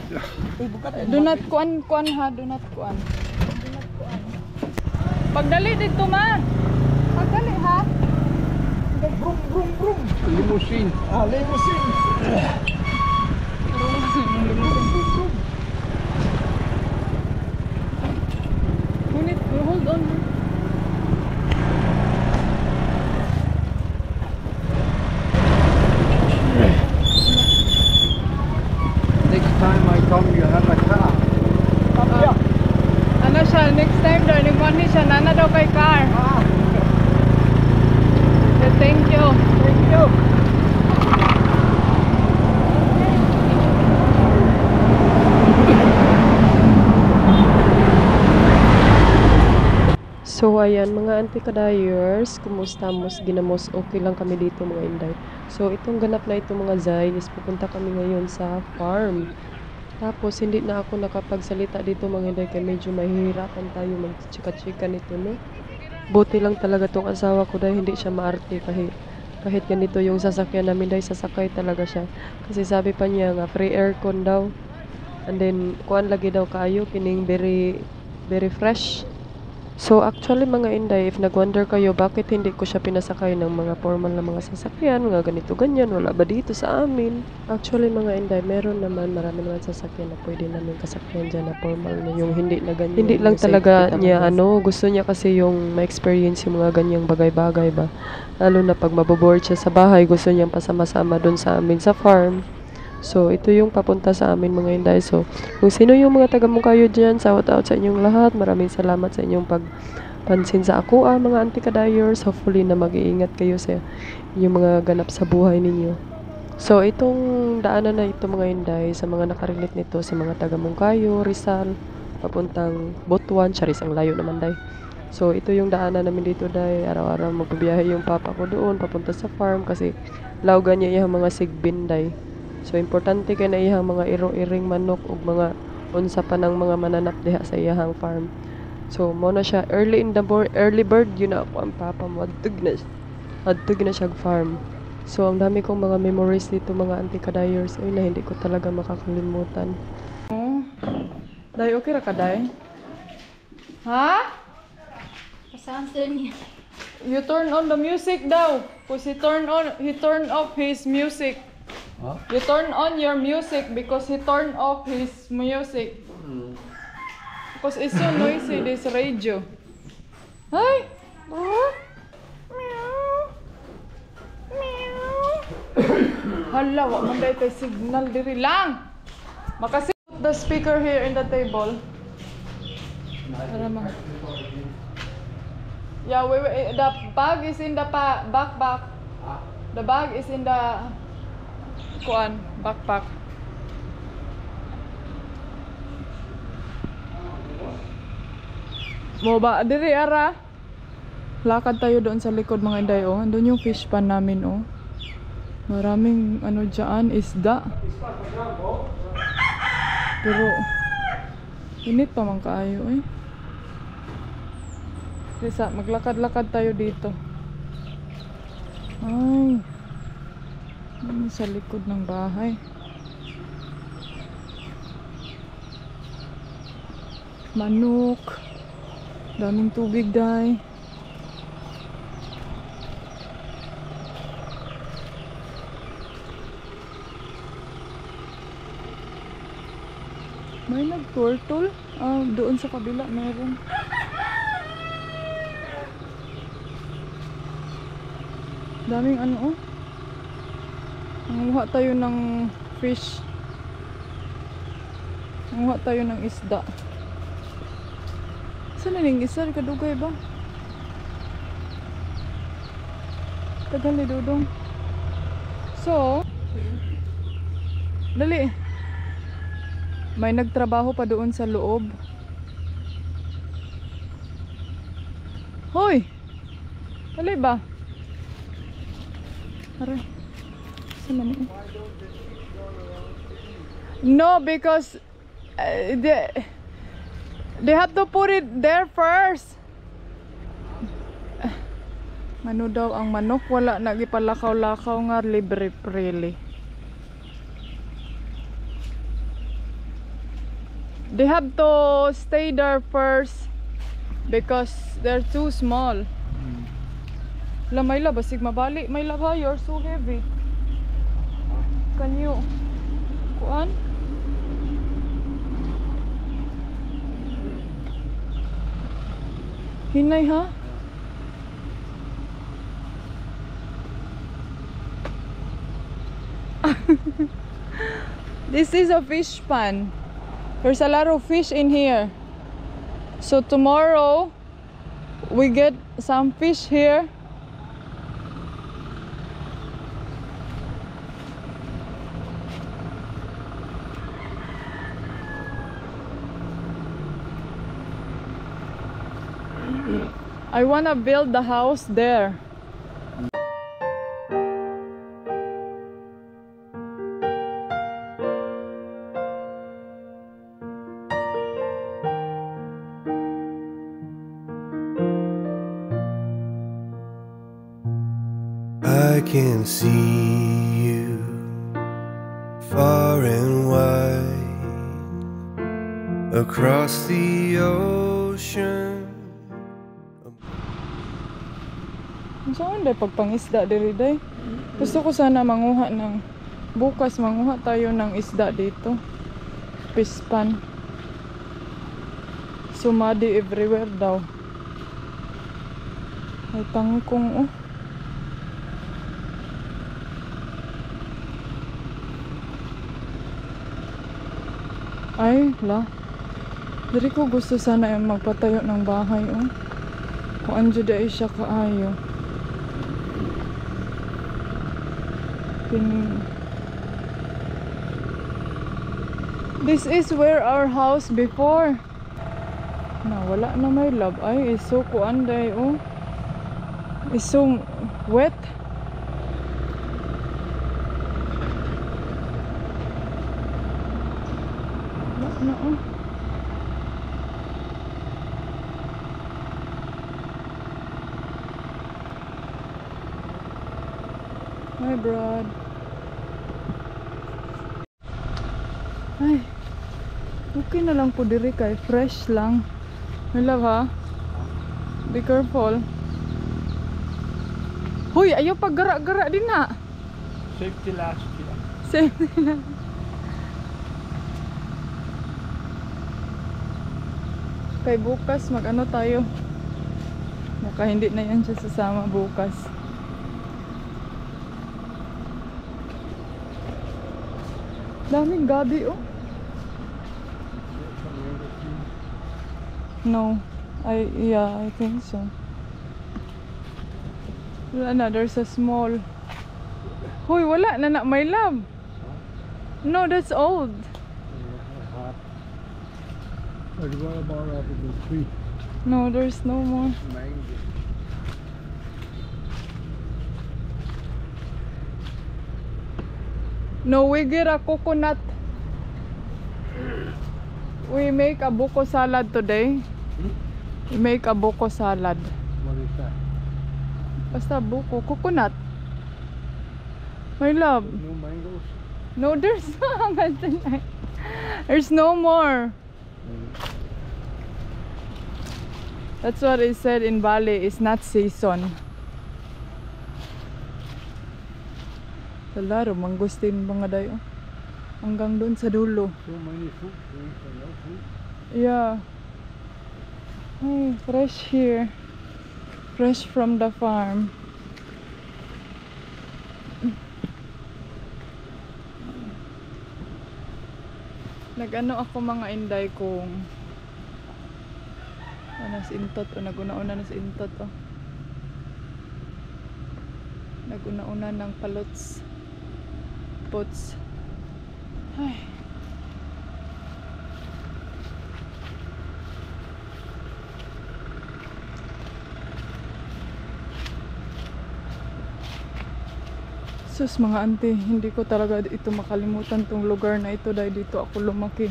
Do not kuan ha, do not kuan. Pagdali dito ma. Pagdali ha. Brum brum brum. Limousine. Limousine. Hold on. Next time I come, you have a car. Ano siya, next time daw, nagmani siya, nana daw kay car. Thank you. Thank you. So ayan mga auntie kadayers, kumusta mos ginamos, okay lang kami dito mga inday. So itong ganap na ito mga zay is pupunta kami ngayon sa farm. Tapos hindi na ako nakapagsalita dito mga inday kaya medyo mahihirapan tayo magchika-chika nito no. Buti lang talaga tong asawa ko dahil hindi siya maarte kahit ganito yung sasakyan namin dahil sasakay talaga siya. Kasi sabi pa niya nga free aircon daw. And then kuan lagi daw kayo kining very fresh. So actually mga inday, if nag-wonder kayo bakit hindi ko siya pinasakay ng mga formal na mga sasakyan, mga ganito ganyan, wala ba dito sa amin? Actually mga inday, meron naman, marami naman sasakyan na pwede namin kasakyan dyan na formal na yung hindi na ganyan. Hindi lang talaga niya gusto niya kasi yung ma-experience yung mga ganyang bagay-bagay ba. Lalo na pag maboboard siya sa bahay, gusto niyang pasama-sama dun sa amin sa farm. So, ito yung papunta sa amin mga inday. So, kung sino yung mga taga-Moncayo dyan, shout out sa inyong lahat. Maraming salamat sa inyong pagpansin sa ako, mga auntie kadayers. Hopefully na mag-iingat kayo sa inyong mga ganap sa buhay ninyo. So, itong daanan na ito mga inday, sa mga nakarelate nito, sa mga taga-Moncayo, Rizal, papuntang Butuan, Charis, ang layo naman day. So, ito yung daanan namin dito day. Araw-araw magbabiyahe yung papa ko doon, papunta sa farm kasi lawgan niya yung mga sigbin day. So importante kay na iyang mga iro-iring manok ug mga unsa pa ng mga mananap diha sa iyang farm. So mo na siya early in the morning, early bird yun ako ang papa mo adtug na siya farm. So ang dami kong mga memories dito mga auntie kadayers na hindi ko talaga makakalimutan. Day okay ra ka day? Ha? Saan niya? You turn on the music daw. Kasi he turned off his music. Huh? You turn on your music because he turned off his music. Because it's so noisy, this radio. Hi! Oh. Meow! Meow! Hala, wak man dahi tayo signal diri lang. Makasi put the speaker here in the table. Para ma. Yeah, wait, the bag is in the backpack. The bag is in the backpack. Mo ba diri ara? Lakad tayo doon sa likod mga inday oh. Doon yung fish pan namin oh. Maraming diyan, isda. Pero init pa man kaayo eh. Lisa, maglakad-lakad tayo dito. Ay. Sa likod ng bahay. Manok. Daming tubig day. May nag-turtle. Doon sa kabila meron. Daming oh. Nanguha tayo ng fish. Nanguha tayo ng isda. Saan na yung isa? Kadugay ba? Tagal ni Dudong. So, dali. May nagtrabaho pa doon sa loob. Hoy! Dali ba? Aray. No, because they have to put it there first. Ano daw ang manok? Wala na gipalakaw-lakaw nga libre freely. They have to stay there first because they're too small. La Myla, basig mabali. Myla ha, you're so heavy. Can you kuan? Hinay ha? This is a fish pan. There's a lot of fish in here. So tomorrow we get some fish here. I wanna build the house there. I can see you far and wide across the ocean. Saan day pagpangisda diri day? Gusto ko sana manguha ng bukas manguha tayo ng isda dito. Fish pan. Sumadi everywhere daw. Ay tangkong oh. Ay, la. Diri ko gusto sana yung magpatayo ng bahay, oh. Kung anjo da siya kaayo. This is where our house before. Na, wala na may love. Ay, is so kuanday, oh. Is so wet. No. Hi, Brad. Ay, okay na lang po diri kay fresh lang. My love ha. Be careful. Huy, ayaw paggara-gara din ha. Safety last. Safety lang. Kay bukas mag-ano tayo. Baka hindi na yan siya sasama bukas. Daming gabi oh. No. I think so. Wala na, there's a small. Hoy, wala na my love. No, that's old. What about out of the tree? No, there's no more. Mango. No, we get a coconut. We make a buko salad today. We make a buko salad. What is that? Basta buko, coconut. My love. No mangoes? No, there's no. There's no more. That's what it said in Bali. It's not season. Wala, mangustin mga dayo. Hanggang doon sa dulo. So many fruit trees and no fruit. Yeah. Hey, fresh here. Fresh from the farm. Nag-ano ako mga inday kung nas intot o naguna-una nas intot oh. Naguna-una ng palots. Pots. Ay. Sus mga auntie, hindi ko talaga ito makalimutan tong lugar na ito dahil dito ako lumaki.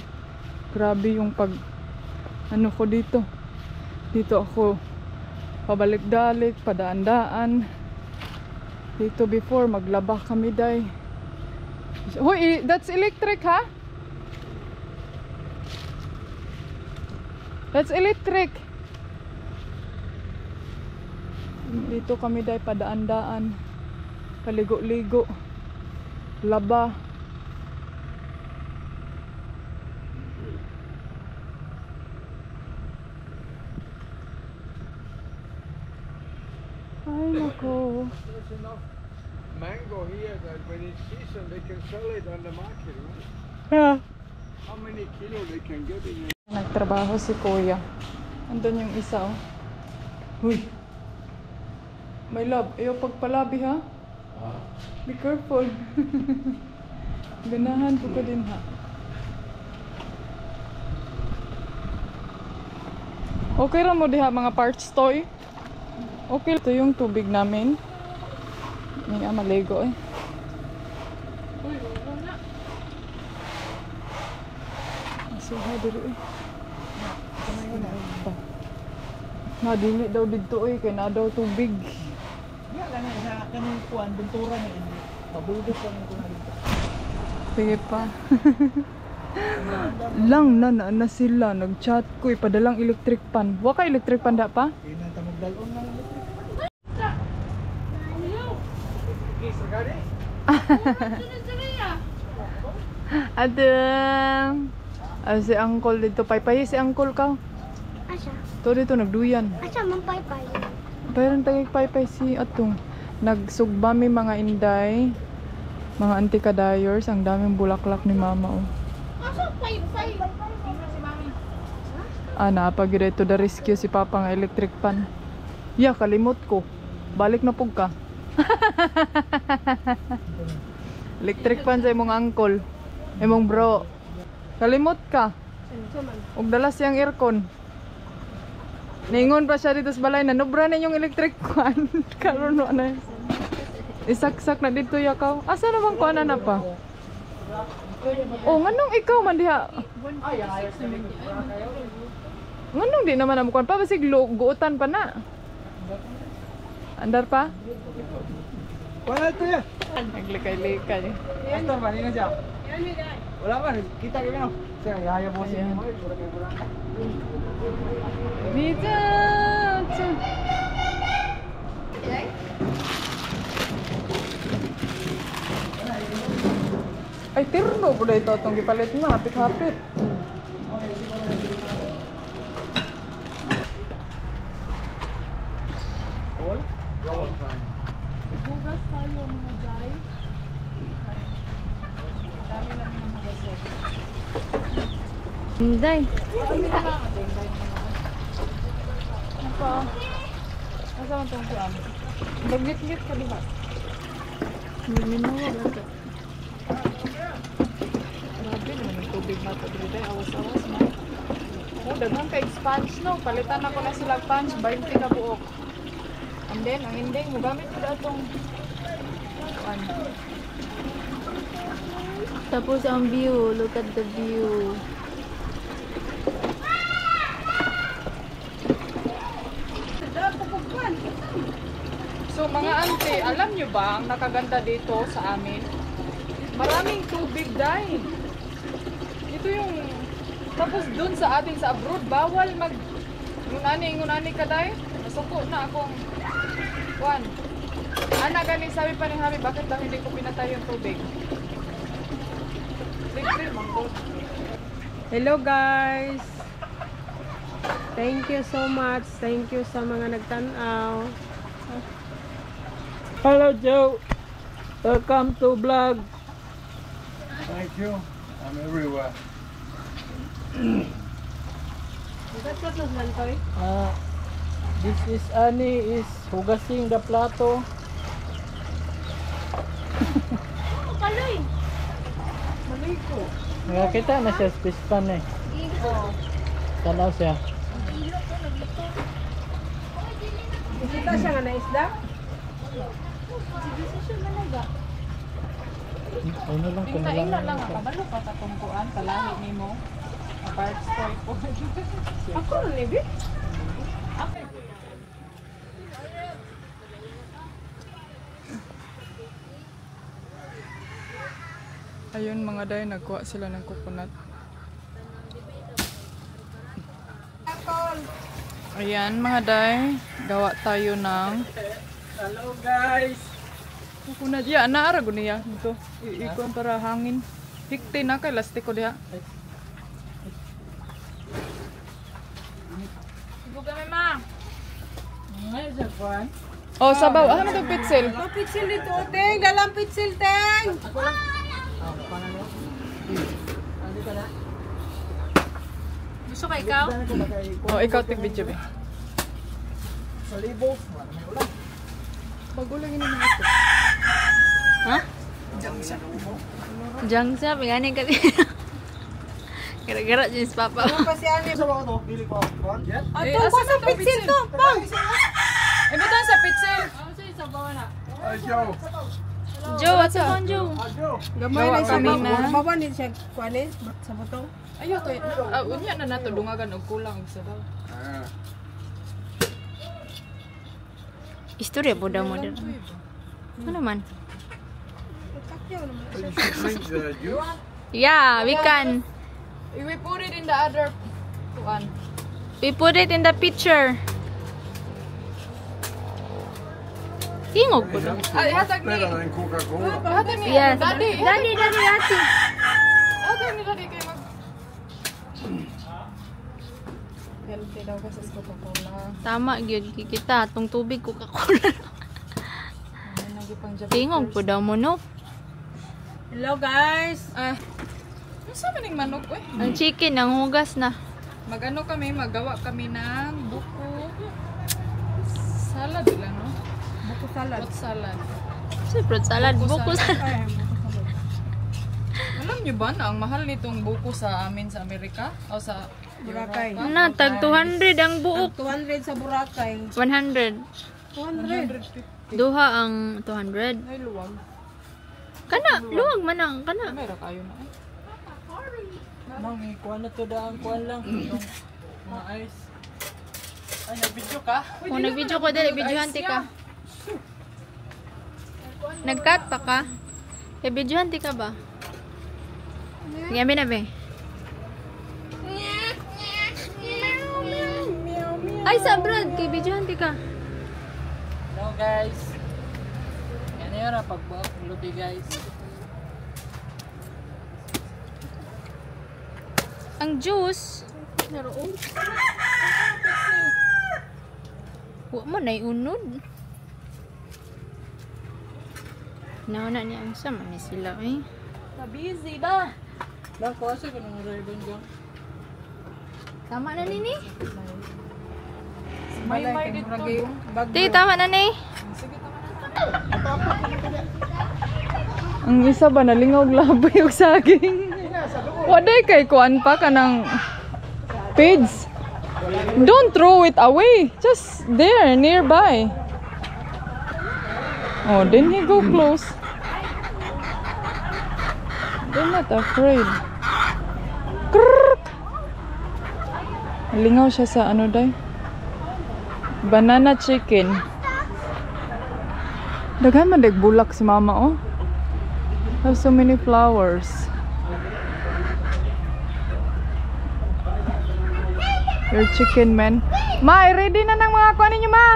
Grabe yung pag ano ko dito. Dito ako pabalik-dalik, padaan-daan. Dito before maglaba kami day. Hoy, that's electric ha? That's electric. Dito kami dahil padaan-daan. Paligo-ligo. Laba. Ay, nako. There's enough mango here that when it's season they can sell it on the market, right? Yeah. How many kilo they can get in? Nagtrabaho si Kuya. Andun yung isa, oh. Huy. My love, ayaw pagpalabi, ha? Be careful. Ganahan ko ka din, ha? Okay ra mo diha mga parts toy. Okay, ito yung tubig namin. May maligo eh. Uy, wala na. Masuha dito eh. Nadili daw dito eh, kaya na daw tubig. Nga lang sa kanong kuan, buntura na ini. Mabuldos lang ko na dito. Sige pa. Lang na sila, nag-chat ko, ipadalang electric pan. Wa ka electric pan da pa? Kailan ta magdalon na lang. Adeng. Si uncle dito, paypay si uncle ka. Asa? To dito nagduyan. Asa man paypay? Pero tagig paypay si atong nagsugbami mga inday, mga anti-kadayers, ang daming bulaklak ni mama oh. Asa paypay? Napag to the rescue si papa nga electric pan. Yeah, kalimot ko. Balik na pug ka. Electric pan sa imong uncle. Imong bro. Kalimot ka. Og dala siyang aircon. Ningon pa siya dito sa balay na nubra na yung electric pan. Karon na. Isaksak na dito yakaw. Asa na bang kuana na pa? Oh, nganong ikaw man diha? Nganong di naman namukuan pa basig guutan pa na. Andar pa? Wala to ya. Naglikay-likay. Pastor ba nina siya? Wala ba kita kay no. Siya yaya mo siya. Ayan. Vida. Ay, tirno po dito itong gipalit mo. Hapit-hapit. Bugas tayo mga guys. Dami namin ng mga set. Inday. Apa? Asa man tong kuan? Bagit-git ka diha. Minawag lang ka. Grabe naman yung tubig na ito. Dito awas-awas na. Oh, daghang ka sponge no. Palitan ako na sila sponge. 20 ka buok. And then, ang ending mo gamit ko daw itong kuan. Tapos ang view. Look at the view. So mga auntie, alam nyo ba ang nakaganda dito sa amin? Maraming tubig dahil. Ito yung, tapos dun sa atin sa abroad, bawal mag, ngunani ka dahil. Nasuko na akong, kuan. Ana galing sabi pa ni Habi, bakit daw hindi ko pinatay yung tubig? Libre, manggod. Hello guys! Thank you so much. Thank you sa mga nagtanaw. Hello Joe. Welcome to vlog. Thank you. I'm everywhere. This is Annie is hugasing the plato. Kaloy. Maliko. Nakakita na siya sa pispan eh. Tanaw siya. Kita siya nga na isda? Ano lang kung Ina lang, kabalo pa sa tungkuan, kalahi ni mo. Apart story po. Ako rin, Ibi. Ayun mga day, nagkuha sila ng coconut. Ayan mga day, gawa tayo ng Hello guys! kuna diya, naara ko niya ito. Ikon para hangin. Hikti na kay lastiko diya. Ibu kami ma. Ngayon sa kwan. Oh, sabaw. Ano to pitsil? Pitsil dito, Teng. Dalam pitsil, Teng. Gusto ka ikaw? Oh, ikaw tig video be. Sa libo. May ulan. Bagulang ini mga ito. Ha? Jangsa, pingani kasi. Gara-gara jenis papa. Ano pa si Ani? Sa mga to, pili ko. Kwan? Yan? Ato, basta pitsil to. Pang. Eh, butan sa pitsil. Hey, Joe. Joe, what's up on Joe? Joe. Gamay Gawa na siya. kami na. Baba ni siya, kuanin, sa butong. Ayo to. Unya na nato dungagan og kulang sa daw. Istorya po daw mo din. Ano man? Drink the juice. Yeah, we can. We put it in the other one. We put it in the picture. Tingog po daw. Ay, hatag ni. Better than Coca-Cola. Hatag ni. Yes. Daddy. Daddy, ate. Hatag ni daddy kay mag. Healthy daw kasi sa Coca-Cola. Tama, gyud kita. Atong tubig, Coca-Cola. Tingog po daw mo, no? Hello guys. Ano sa maning manok eh? Ang chicken, ang hugas na. Magano kami, magawa kami ng buko salad lang, no? Buko salad. Fruit salad. Fruit salad, buko salad. Ay, Alam niyo ba na ang mahal nitong buko sa amin sa Amerika? O sa Boracay. Na, tag 200 ang buok. 200 sa Boracay. 100. 200. Duha ang 200. Ay, luwag. Kana, luwag man ang kana. Mayroon kayo na eh. Nang may kuwan na to daan, kuwan lang. Yung mga ice. Ay, nag-video ka? Kung nag-video ko dali, videohan ti ka. Nag-cut pa ka? Eh, videohan ti ka ba? Gabi na ba? Ay, sa Brad, kay videohan ti ka. Hello guys. Yan yun ang pagbuak. Luti guys. Ang juice, naroon. Huwag mo na iunod. Nauna niya ang sama ni sila eh. Na-busy ba? Kasi ko nang ribbon ko. Tama na nini? May dito. Di, tama na ni. Ang isa ba nalingaw laboy yung saging? Waday kay kuan pa ka ng page. Don't throw it away. Just there, nearby. Oh, then he go close. They're not afraid. Krrrk! Nalingaw siya sa ano day? Banana chicken. Daghan man bulak si mama oh. Have so many flowers. Your chicken man. Ma, ready na ng mga kuha ninyo, ma.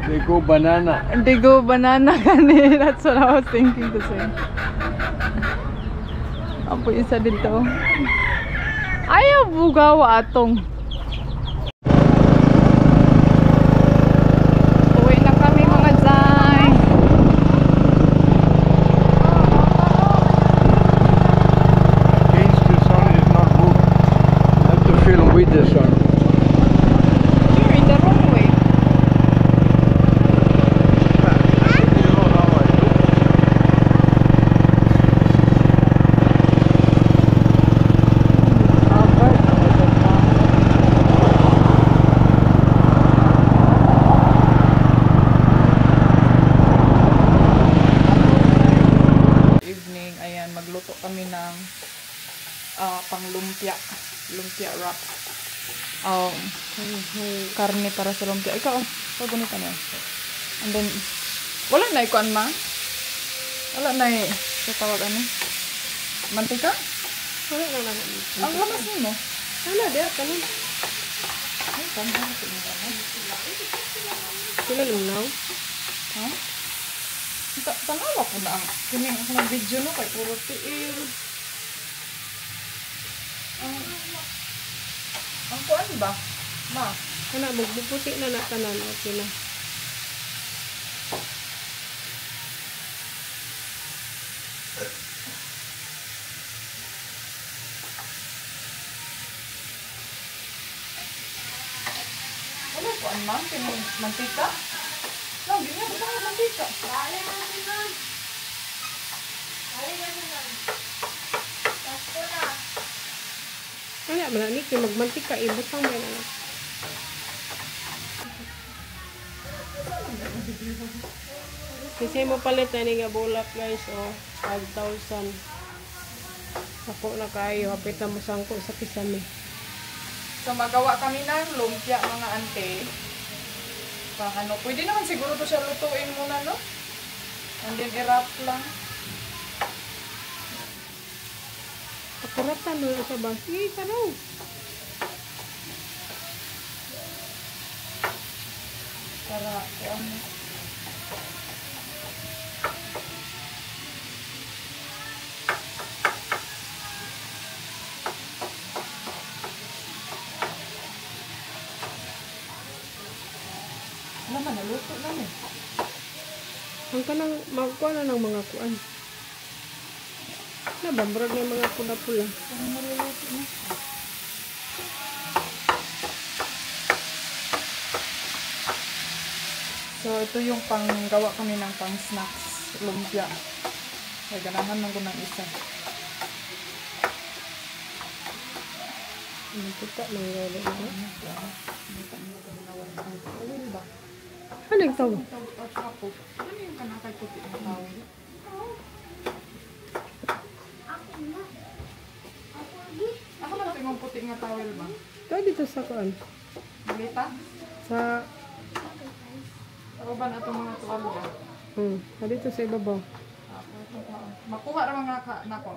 They go banana. They go banana kani. That's what I was thinking to say. Apo isa dito. Ayaw bugawa atong. Uwi na kami mga Zay. Against the sun is not good. I have to film with the sun. You're in the wrong way. You know how I do. Evening, ayan, magluto kami ng pang lumpia wrap. Oh, karne para sa lumpia. Ikaw, ganito na. And then, wala na ikuan ma? Wala na sa tawag ano? Mantika? Wala na lang. Ang lamas mo. Ano, diya, kanin. Ay, tanda. Sila lunaw. Ha? Tanawa ko na ang kining ako ng video no kay puro tiil. Ang kuan ba? Ma, Kana, magbuputi na na tanan. Okay na. ano kuan ma? Kining mantika? No, ganyan ba ang mantika? Kana, malani kay magmantika. Ibutang mo na. Kasi mo palit na nga bulak guys. Oh, 5,000. Ako na kayo. Hapit na mo sangko sa kisame. So magawa kami ng lumpia mga ante. Pang ano, pwede naman siguro to siya lutuin muna no? And then i-wrap lang. Pakuratan doon sa bang. Sige, tanong. Para ano. Naman, naluto namin. Ang kanang magkuha na ng mga kuan. Nabambrag na yung mga pula-pula. Parang maluluto na. So, ito yung panggawa kami ng pang snacks, lumpia. Kaya ganahan lang ko ng isa. Kita ng lolo na. Ano ba? Ano yung tawag? Ano yung kanakay puti ng tawag? Ako lang ito yung puti nga towel ba? Ito dito sa kuan. Malita? Sa, Ako ba na itong mga tuwalya? dito sa ibabaw. Makuha ra mga nako.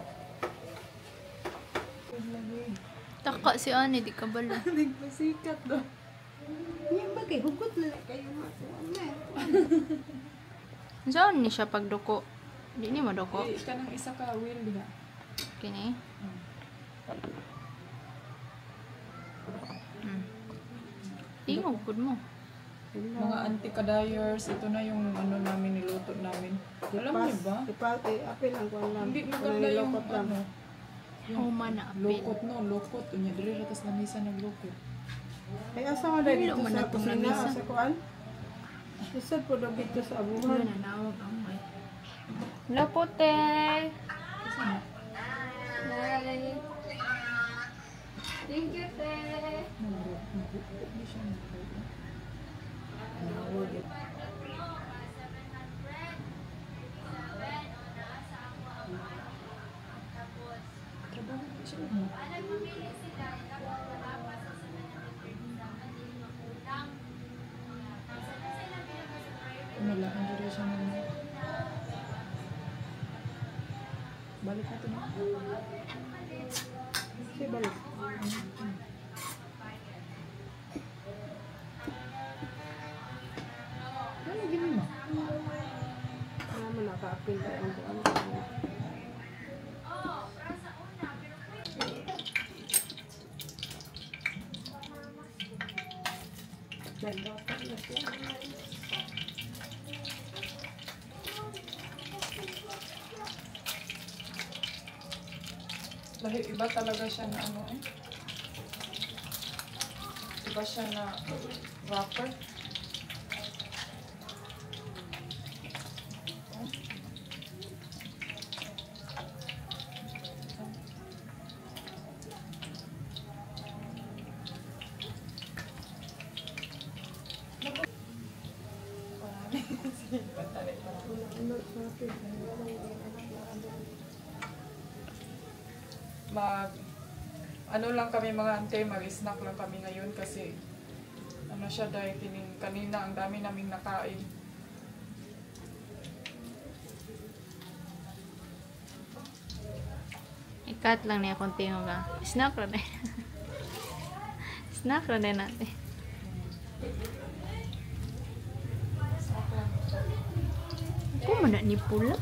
Taka si Ani, di ka bala. Nagpasikat do. Yung bagay, hugot na kayo mga Saan ni siya pagduko? Di ni maduko. Ka ng isa ka wheel diha. Kini. Tingog pud mo. Mga anti-kadayers, ito na yung ano namin niluto namin. Alam niyo ba? apil ang kuan lang. Hindi maganda yung ano. Huma na apil. Lokot no, lokot. Unya diri ra tas lamisa naglokot. Ay asa man dito Wala man sa natong kusina lamisa. sa kuan? Isod po daw dito sa Wala abuhan. na nawag ang may. Lapote. Thank you, te. Wala, hindi siya naman. Balik natin na. Si balik. Ano gini mo? Naman naka-apil tayo ang kuan. Nagdapat na siya. Dahil iba talaga siya na ano eh. Iba siya na wrapper. ano lang kami mga ante, mag-snack lang kami ngayon kasi ano siya dahil kanina ang dami naming nakain. Ikat lang niya konti mo ka. Snack ra na. Snack ra na natin. Snack lang ito. Kung mana ni pula.